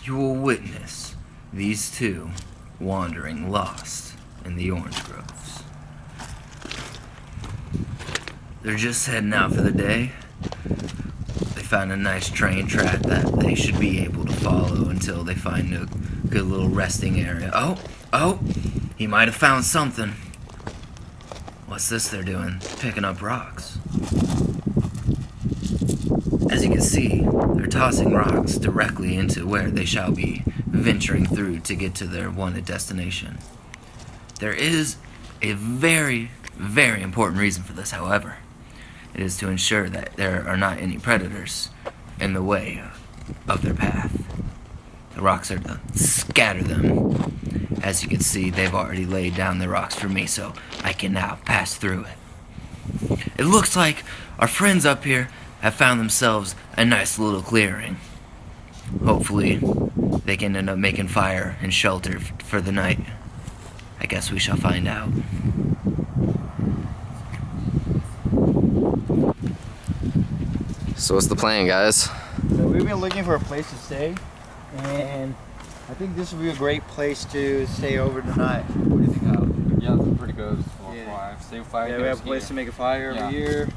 you will witness these two wandering lost in the orange groves. They're just heading out for the day. They found a nice train track that they should be able to follow until they find a good little resting area. Oh, he might have found something. What's this they're doing? Picking up rocks. As you can see, they're tossing rocks directly into where they shall be venturing through to get to their wanted destination. There is a very, very important reason for this, however. It is to ensure that there are not any predators in the way of their path. The rocks are to scatter them. As you can see, they've already laid down the rocks for me, so I can now pass through it. It looks like our friends up here have found themselves a nice little clearing. Hopefully, they can end up making fire and shelter for the night. I guess we shall find out. So what's the plan, guys? So we've been looking for a place to stay, and I think this would be a great place to stay over tonight. What do you think, Al? Yeah, it's pretty good. Same fire. Yeah, we have a place to make a fire over here.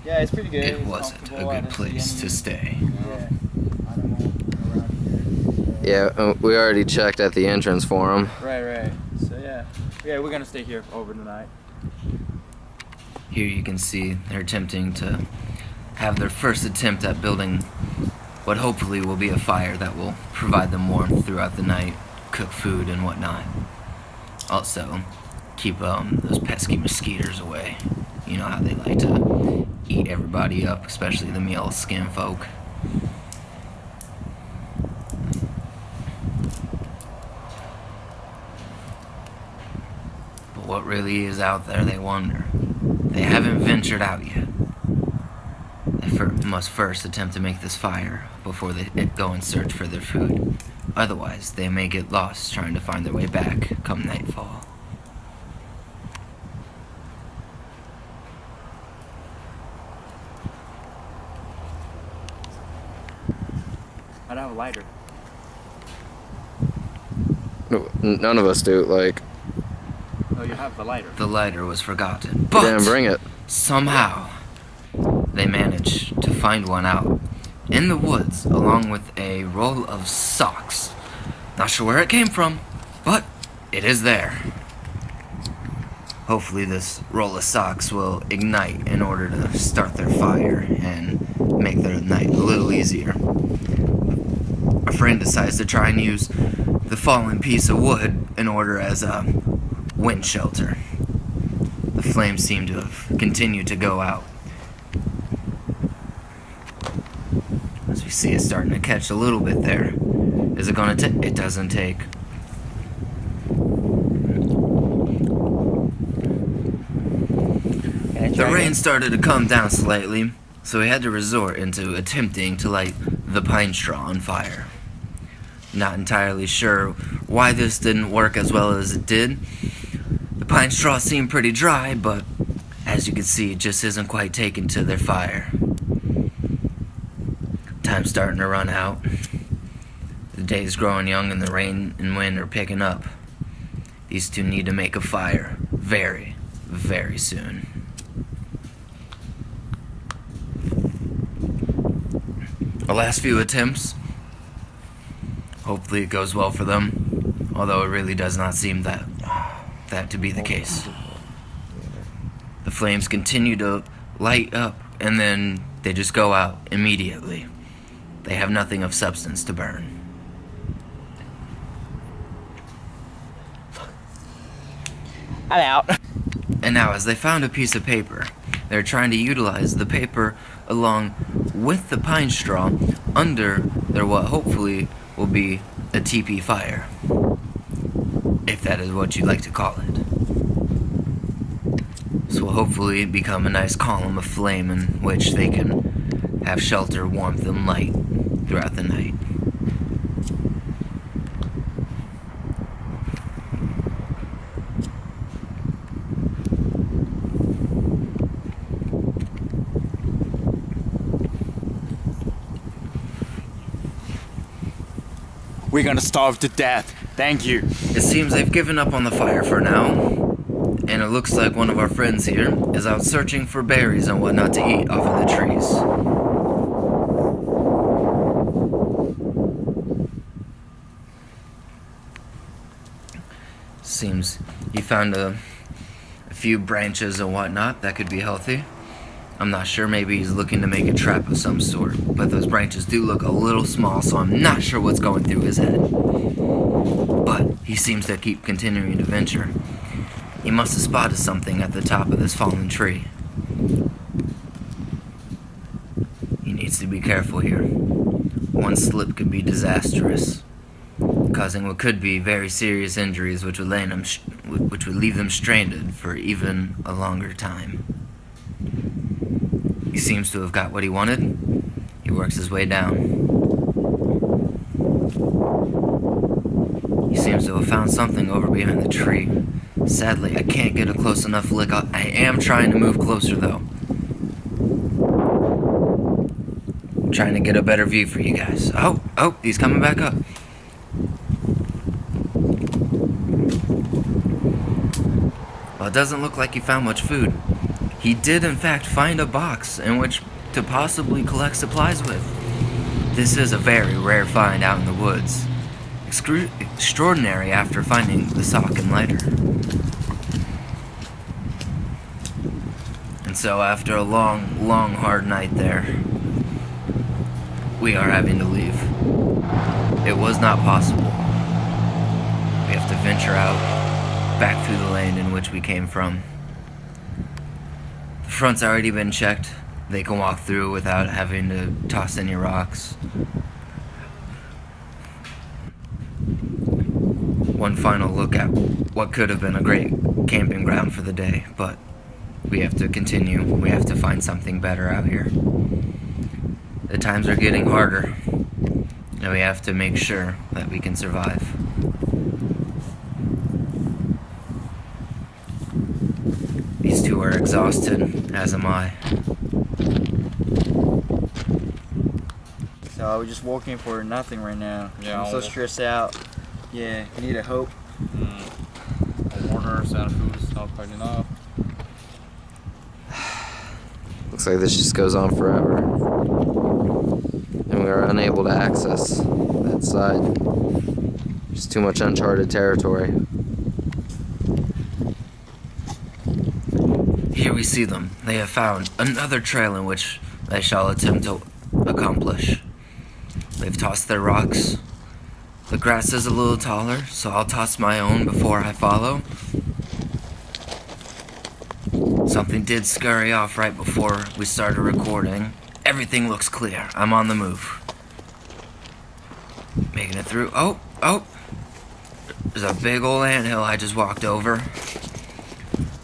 Yeah, it's pretty good. It wasn't a good place to stay. Yeah. I don't know around here. Yeah, we already checked at the entrance for them. Right. So yeah, we're gonna stay here over tonight. Here you can see they're attempting to have their first attempt at building what hopefully will be a fire that will provide them warmth throughout the night, cook food and whatnot. Also, keep those pesky mosquitoes away. You know how they like to eat everybody up, especially the male skin folk. But what really is out there, they wonder. They haven't ventured out yet. They must first attempt to make this fire before they go and search for their food. Otherwise, they may get lost trying to find their way back come nightfall. I don't have a lighter. None of us do, like... Oh, you have the lighter. The lighter was forgotten, We but didn't bring it. somehow they managed to find one out in the woods along with a roll of socks. Not sure where it came from, but it is there. Hopefully this roll of socks will ignite in order to start their fire and make their night a little easier. Our friend decides to try and use the fallen piece of wood in order as a wind shelter. The flames seem to have continued to go out. As we see, it's starting to catch a little bit there. Is it gonna take? It doesn't take. The rain started to come down slightly, so we had to resort into attempting to light the pine straw on fire. Not entirely sure why this didn't work as well as it did. The pine straw seemed pretty dry, but as you can see, it just isn't quite taken to their fire. Time's starting to run out. The day's growing young and the rain and wind are picking up. These two need to make a fire very, very soon. The last few attempts, hopefully it goes well for them, although it really does not seem that to be the case. The flames continue to light up and then they just go out immediately. They have nothing of substance to burn. I'm out. And now, as they found a piece of paper, they're trying to utilize the paper along with the pine straw under their what hopefully will be a teepee fire, if that is what you'd like to call it. This will hopefully become a nice column of flame in which they can have shelter, warmth, and light throughout the night. we're gonna starve to death. Thank you. It seems they've given up on the fire for now, and it looks like one of our friends here is out searching for berries and whatnot to eat off of the trees. Seems he found a few branches and whatnot that could be healthy. I'm not sure, maybe he's looking to make a trap of some sort, but those branches do look a little small, so I'm not sure what's going through his head. But he seems to keep continuing to venture. He must have spotted something at the top of this fallen tree. He needs to be careful here. One slip could be disastrous, causing what could be very serious injuries, which would leave them stranded for even a longer time. He seems to have got what he wanted. He works his way down. He seems to have found something over behind the tree. Sadly, I can't get a close enough look. I am trying to move closer, though. I'm trying to get a better view for you guys. Oh, he's coming back up. Well, it doesn't look like he found much food. He did, in fact, find a box in which to possibly collect supplies with. This is a very rare find out in the woods. Extraordinary after finding the sock and lighter. And so after a long, long, hard night there, we are having to leave. It was not possible. We have to venture out, back through the lane in which we came from. The front's already been checked. They can walk through without having to toss any rocks. One final look at what could have been a great camping ground for the day, but we have to continue. We have to find something better out here. The times are getting harder, and we have to make sure that we can survive. These two are exhausted, as am I. So we're just walking for nothing right now. Yeah, I'm so stressed out. Yeah, I need a hope. Water and food is not quite enough. Looks like this just goes on forever. And we are unable to access that side. Just too much uncharted territory. Here we see them. They have found another trail in which they shall attempt to accomplish. They've tossed their rocks. The grass is a little taller, so I'll toss my own before I follow. Something did scurry off right before we started recording. Everything looks clear. I'm on the move. Making it through. Oh! There's a big old anthill I just walked over.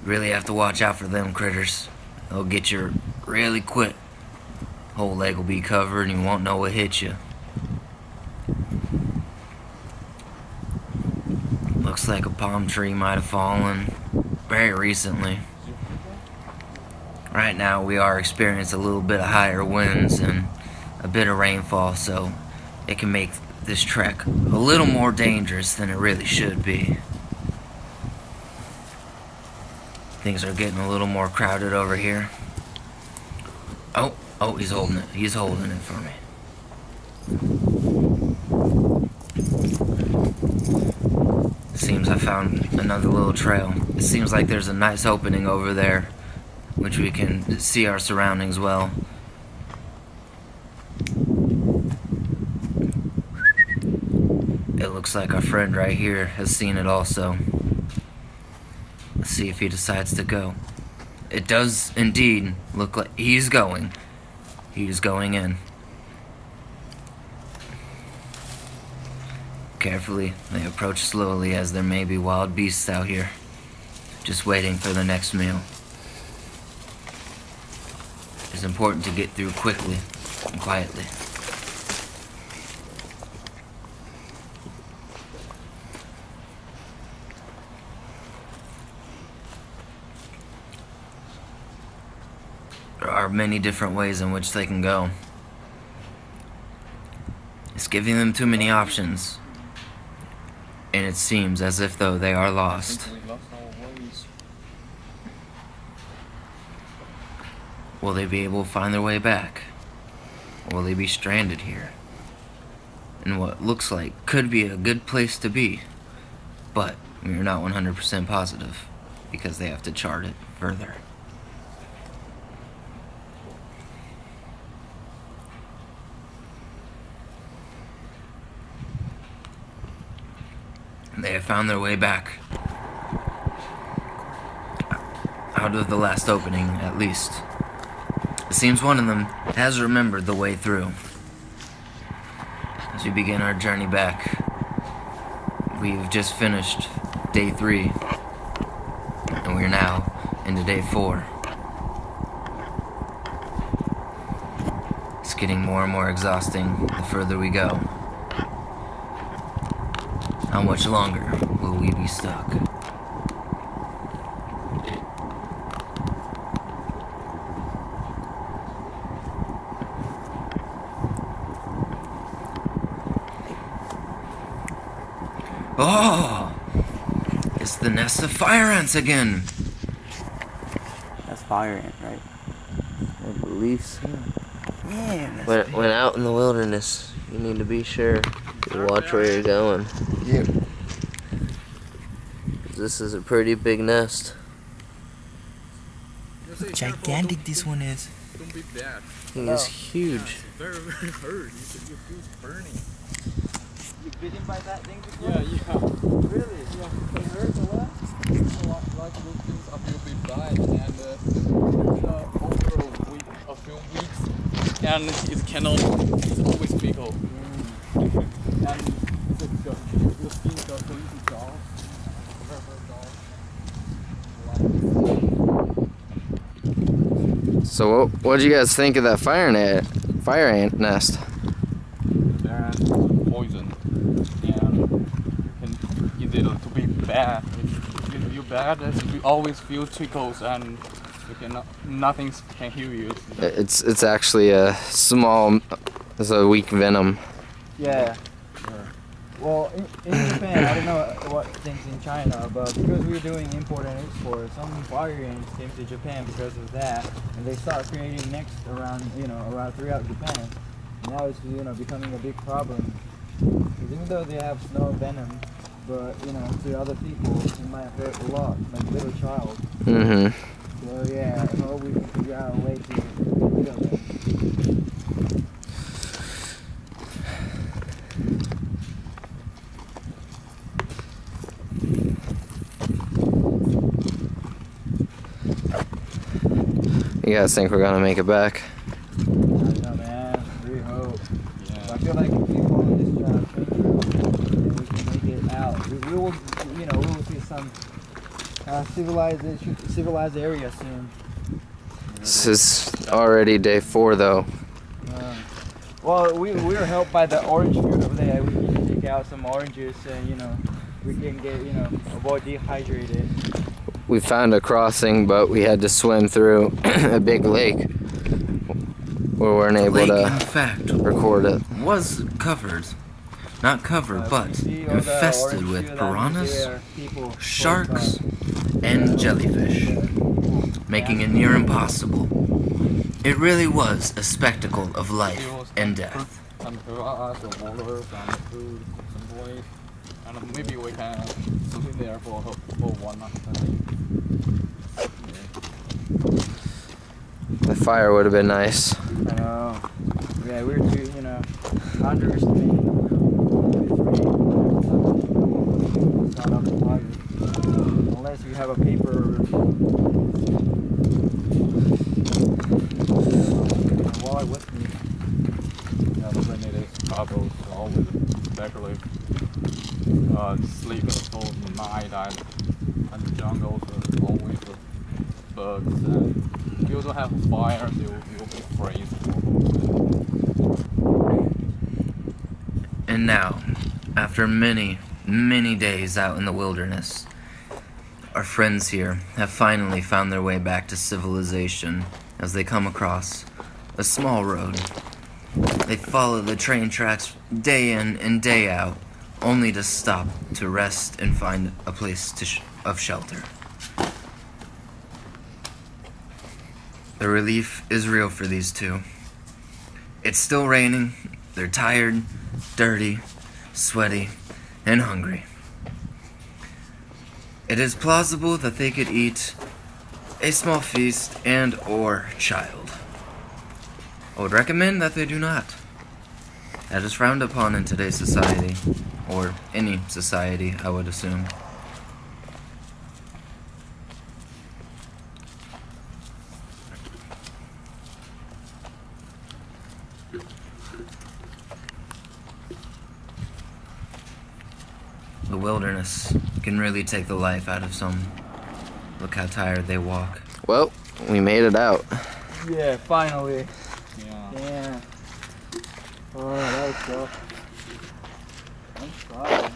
Really have to watch out for them critters. They'll get you really quick. Whole leg will be covered and you won't know what hit you. Looks like a palm tree might have fallen very recently. Right now we are experiencing a little bit of higher winds and a bit of rainfall, so it can make this trek a little more dangerous than it really should be. Things are getting a little more crowded over here. Oh, he's holding it. He's holding it for me. Seems I found another little trail. It seems like there's a nice opening over there, which we can see our surroundings well. It looks like our friend right here has seen it also. Let's see if he decides to go. It does indeed look like he's going. He's going in. Carefully, they approach slowly as there may be wild beasts out here, just waiting for the next meal. It's important to get through quickly and quietly. There are many different ways in which they can go. It's giving them too many options. and it seems as if though they are I lost. think we lost our ways. Will they be able to find their way back? Or will they be stranded here? In what looks like could be a good place to be, but we are not 100% positive because they have to chart it further. They have found their way back. Out of the last opening, at least. It seems one of them has remembered the way through. As we begin our journey back, we've just finished day 3, and we're now into day 4. It's getting more and more exhausting the further we go. How much longer will we be stuck? Oh! It's the nest of fire ants again! That's fire ant, right? I believe so. Man, When out in the wilderness, you need to be sure to watch where you're going. yeah. 'Cause this is a pretty big nest. Gigantic this one is. Don't be bad. Thing is huge. Very, very hurt. You feel burning. You bitten by that thing before? Yeah. Really? Yeah. It hurts a lot? A lot like those things are will be bad and over a few weeks and it cannot, it's always pickle. And your skin is going to dull. Very, very dull. So what do you guys think of that fire ant nest? They're poison and you can either to be bad. If you're bad, you always feel tickles and you cannot, nothing can heal you. It's actually a small, it's a weak venom. Yeah. Well, in Japan, I don't know what things in China, but because we're doing import and export, some fire ants came to Japan because of that, and they start creating nests around throughout Japan. Now it's becoming a big problem. 'Cause even though they have no venom, but to other people it might hurt a lot, like a little child. Mm-hmm. So yeah, I hope we can figure out a way to get rid of them. You guys think we're gonna make it back? I don't know, man. We hope. Yeah. I feel like if we follow this train route, then we can make it out. We will see some civilized area soon. This is already day 4 though. Well, we were helped by the orange fruit over there. We can take out some oranges and we can get avoid dehydrated. We found a crossing, but we had to swim through a big lake. We weren't The able lake, in to fact, record it. was covered. Not covered, but infested with piranhas, sharks, and jellyfish, making it near impossible. It really was a spectacle of life and death. And there are some water, some food, some boys, and maybe we can swim there for one night. The fire would have been nice. I know. Yeah, we're too underestimating the it's not up to fire. Unless you have a paper wall with me. Yeah, the thing is, couples always especially sleep for the night and the jungle, so always bugs. And if you also have fires, you'll be freezing. And now, after many, many days out in the wilderness, our friends here have finally found their way back to civilization as they come across a small road. They follow the train tracks day in and day out, only to stop to rest and find a place of shelter. The relief is real for these two. It's still raining, they're tired, dirty, sweaty, and hungry. It is plausible that they could eat a small feast and or child. I would recommend that they do not. That is frowned upon in today's society, or any society, I would assume. The wilderness can really take the life out of some. Look how tired they walk. Well, we made it out. Yeah, finally. Yeah. Yeah. Oh, that was tough. I'm sorry.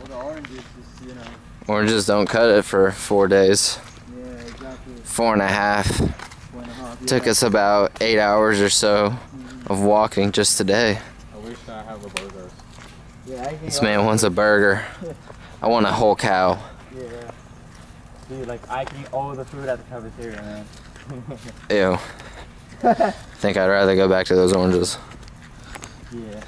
All the oranges just, Oranges don't cut it for 4 days. yeah, exactly. 4.5. 4.5. Took us about 8 hours or so of walking just today. I wish I have a burger. Yeah, I can This man wants a burger. I want a whole cow. Yeah. Dude, like, I can eat all the food at the cafeteria, man. Ew. Think I'd rather go back to those oranges. Yeah.